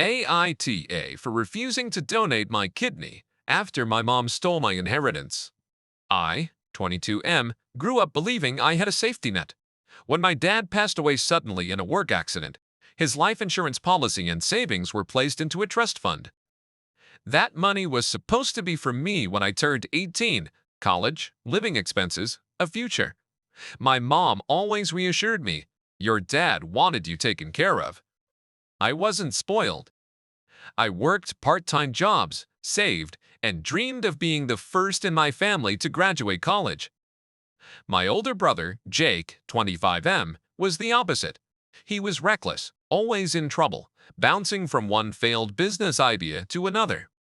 AITA for refusing to donate my kidney after my mom stole my inheritance. I, 22M, grew up believing I had a safety net. When my dad passed away suddenly in a work accident, his life insurance policy and savings were placed into a trust fund. That money was supposed to be for me when I turned 18, college, living expenses, a future. My mom always reassured me, "Your dad wanted you taken care of." I wasn't spoiled. I worked part-time jobs, saved, and dreamed of being the first in my family to graduate college. My older brother, Jake, 25M, was the opposite. He was reckless, always in trouble, bouncing from one failed business idea to another.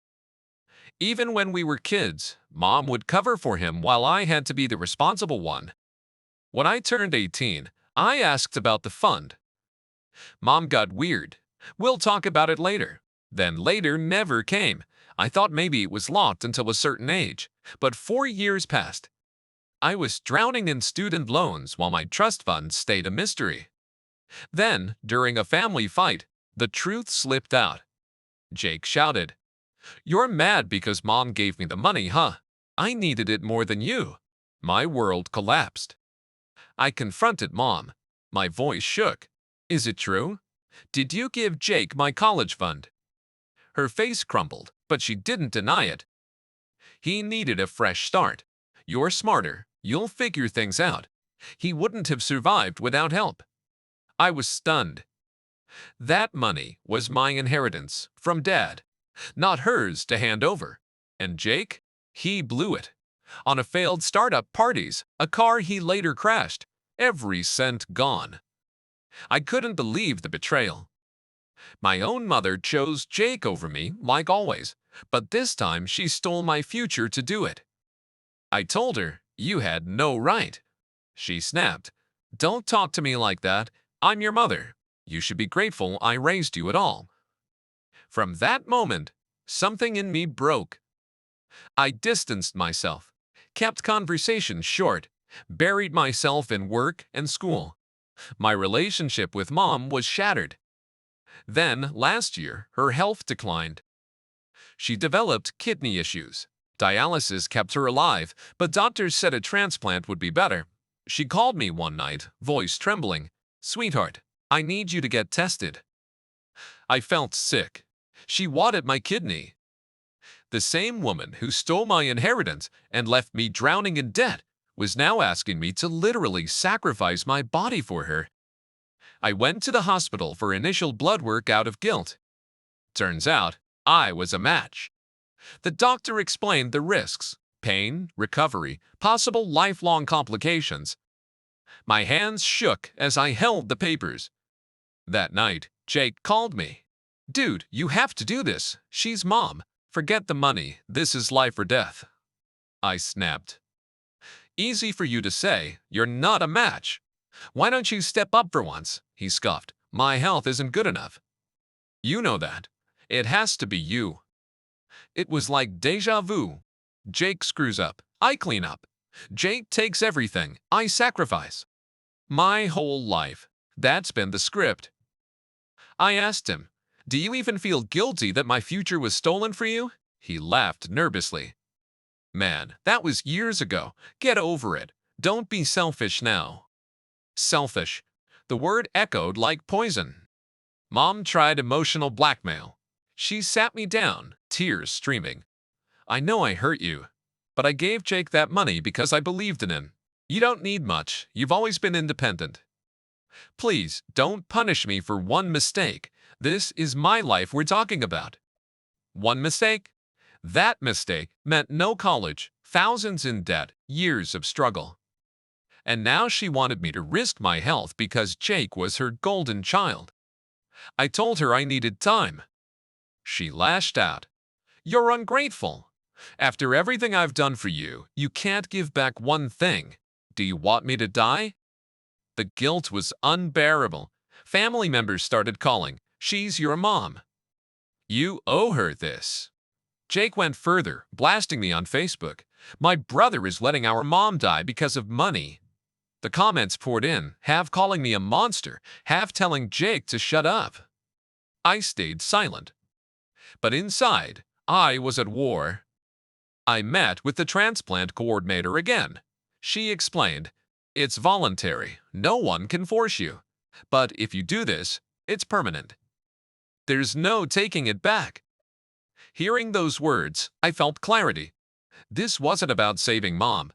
Even when we were kids, Mom would cover for him while I had to be the responsible one. When I turned 18, I asked about the fund. Mom got weird. "We'll talk about it later." Then later never came. I thought maybe it was locked until a certain age, but 4 years passed. I was drowning in student loans while my trust fund stayed a mystery. Then, during a family fight, the truth slipped out. Jake shouted, "You're mad because Mom gave me the money, huh? I needed it more than you." My world collapsed. I confronted Mom. My voice shook. "Is it true? Did you give Jake my college fund?" Her face crumbled, but she didn't deny it. "He needed a fresh start. You're smarter. You'll figure things out. He wouldn't have survived without help." I was stunned. That money was my inheritance from Dad, not hers to hand over. And Jake? He blew it. On a failed startup parties, a car he later crashed, every cent gone. I couldn't believe the betrayal. My own mother chose Jake over me, like always, but this time she stole my future to do it. I told her, "You had no right." She snapped, "Don't talk to me like that. I'm your mother. You should be grateful I raised you at all." From that moment, something in me broke. I distanced myself, kept conversations short, buried myself in work and school. My relationship with Mom was shattered. Then, last year, her health declined. She developed kidney issues. Dialysis kept her alive, but doctors said a transplant would be better. She called me one night, voice trembling. "Sweetheart, I need you to get tested." I felt sick. She wanted my kidney. The same woman who stole my inheritance and left me drowning in debt was now asking me to literally sacrifice my body for her. I went to the hospital for initial blood work out of guilt. Turns out, I was a match. The doctor explained the risks: pain, recovery, possible lifelong complications. My hands shook as I held the papers. That night, Jake called me. "Dude, you have to do this. She's Mom. Forget the money. This is life or death." I snapped. "Easy for you to say. You're not a match. Why don't you step up for once?" He scoffed. "My health isn't good enough." "You know that. It has to be you." It was like deja vu. Jake screws up. I clean up. Jake takes everything. I sacrifice. My whole life. That's been the script. I asked him, "Do you even feel guilty that my future was stolen for you?" He laughed nervously. "Man, that was years ago. Get over it. Don't be selfish now." Selfish. The word echoed like poison. Mom tried emotional blackmail. She sat me down, tears streaming. "I know I hurt you, but I gave Jake that money because I believed in him. You don't need much. You've always been independent. Please, don't punish me for one mistake. This is my life we're talking about." One mistake? That mistake meant no college, thousands in debt, years of struggle. And now she wanted me to risk my health because Jake was her golden child. I told her I needed time. She lashed out. "You're ungrateful. After everything I've done for you, you can't give back one thing. Do you want me to die?" The guilt was unbearable. Family members started calling. "She's your mom. You owe her this." Jake went further, blasting me on Facebook. "My brother is letting our mom die because of money." The comments poured in, half calling me a monster, half telling Jake to shut up. I stayed silent. But inside, I was at war. I met with the transplant coordinator again. She explained, "It's voluntary. No one can force you. But if you do this, it's permanent. There's no taking it back." Hearing those words, I felt clarity. This wasn't about saving mom.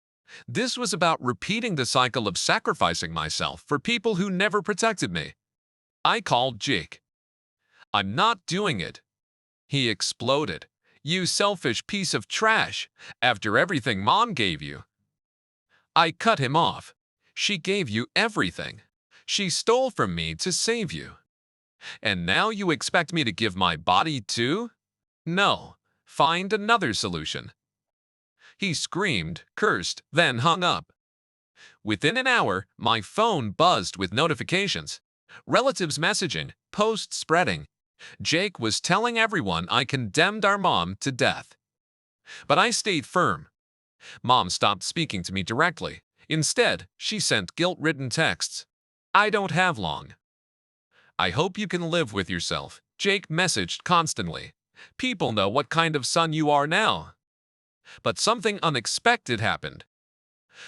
This was about repeating the cycle of sacrificing myself for people who never protected me. I called Jake. "I'm not doing it." He exploded. "You selfish piece of trash. After everything mom gave you." I cut him off. "She gave you everything. She stole from me to save you. And now you expect me to give my body too? No. Find another solution." He screamed, cursed, then hung up. Within an hour, my phone buzzed with notifications. Relatives messaging, posts spreading. Jake was telling everyone I condemned our mom to death. But I stayed firm. Mom stopped speaking to me directly. Instead, she sent guilt-ridden texts. "I don't have long." "I hope you can live with yourself," Jake messaged constantly. "People know what kind of son you are now." But something unexpected happened.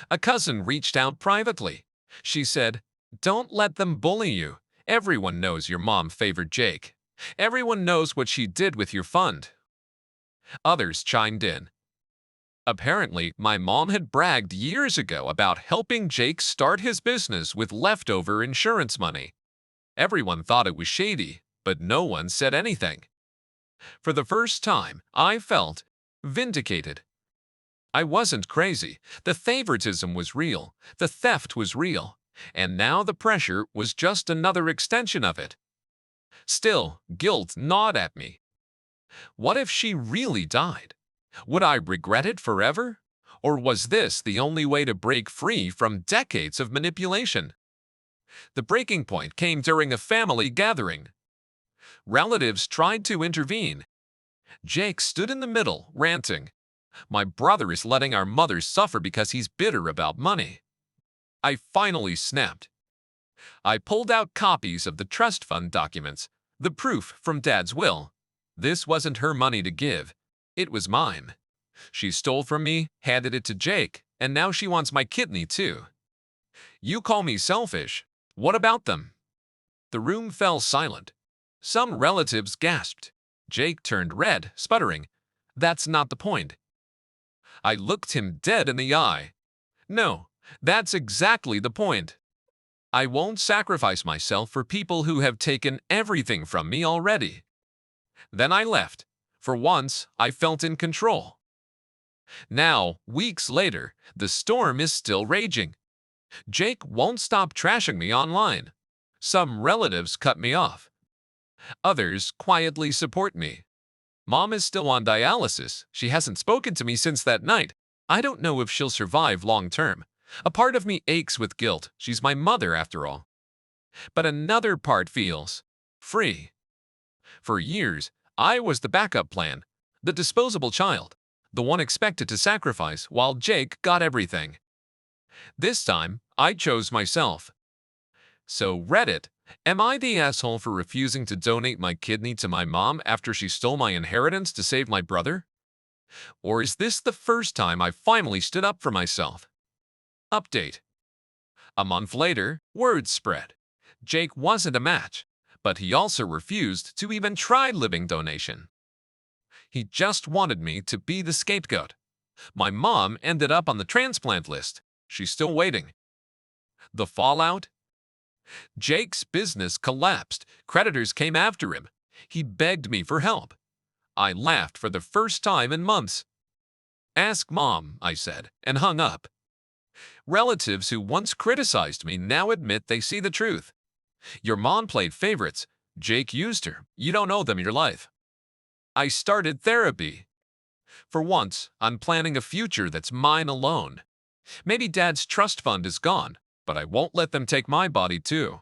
A cousin reached out privately. She said, "Don't let them bully you. Everyone knows your mom favored Jake. Everyone knows what she did with your fund." Others chimed in. Apparently, my mom had bragged years ago about helping Jake start his business with leftover insurance money. Everyone thought it was shady, but no one said anything. For the first time, I felt vindicated. I wasn't crazy. The favoritism was real. The theft was real. And now the pressure was just another extension of it. Still, guilt gnawed at me. What if she really died? Would I regret it forever? Or was this the only way to break free from decades of manipulation? The breaking point came during a family gathering. Relatives tried to intervene. Jake stood in the middle, ranting, "My brother is letting our mother suffer because he's bitter about money." I finally snapped. I pulled out copies of the trust fund documents, the proof from Dad's will. This wasn't her money to give. It was mine. She stole from me, handed it to Jake, and now she wants my kidney too. You call me selfish. What about them? The room fell silent. Some relatives gasped. Jake turned red, sputtering, "That's not the point." I looked him dead in the eye. "No, that's exactly the point. I won't sacrifice myself for people who have taken everything from me already." Then I left. For once, I felt in control. Now, weeks later, the storm is still raging. Jake won't stop trashing me online. Some relatives cut me off. Others quietly support me. Mom is still on dialysis. She hasn't spoken to me since that night. I don't know if she'll survive long term. A part of me aches with guilt. She's my mother after all. But another part feels free. For years, I was the backup plan, the disposable child, the one expected to sacrifice while Jake got everything. This time, I chose myself. So Reddit, am I the asshole for refusing to donate my kidney to my mom after she stole my inheritance to save my brother? Or is this the first time I finally stood up for myself? Update. A month later, word spread. Jake wasn't a match, but he also refused to even try living donation. He just wanted me to be the scapegoat. My mom ended up on the transplant list. She's still waiting. The fallout? Jake's business collapsed. Creditors came after him. He begged me for help. I laughed for the first time in months. "Ask Mom," I said, and hung up. Relatives who once criticized me now admit they see the truth. "Your mom played favorites. Jake used her. You don't owe them your life." I started therapy. For once, I'm planning a future that's mine alone. Maybe Dad's trust fund is gone, but I won't let them take my body too.